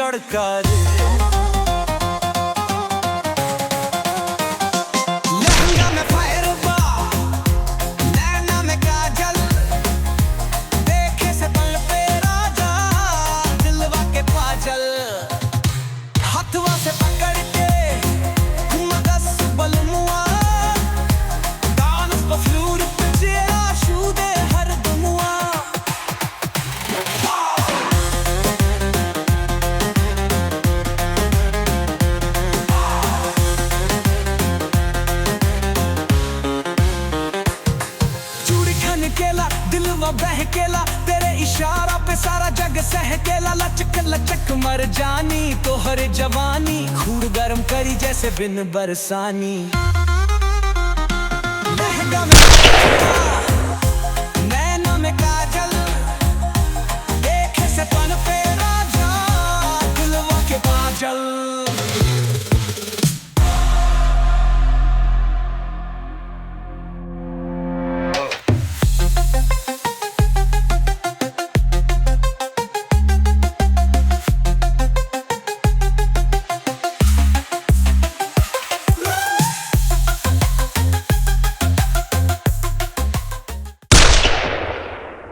तड़का रे। लहंगा में फायरबा, नैना में काजल, देखे से पल पे राजा, दिलवा के पाजल। हथवा से पकड़ के मगस बलमुआ, डांस बफ्लूर पे चेहरा छू दे हर दुमुआ। चूड़ी खनकेला, दिलवा बहकेला, तेरे इशारा पे सारा जग सहकेला। लचक लचक मर जानी तो हर जवानी, खून गर्म करी जैसे बिन बरसानी।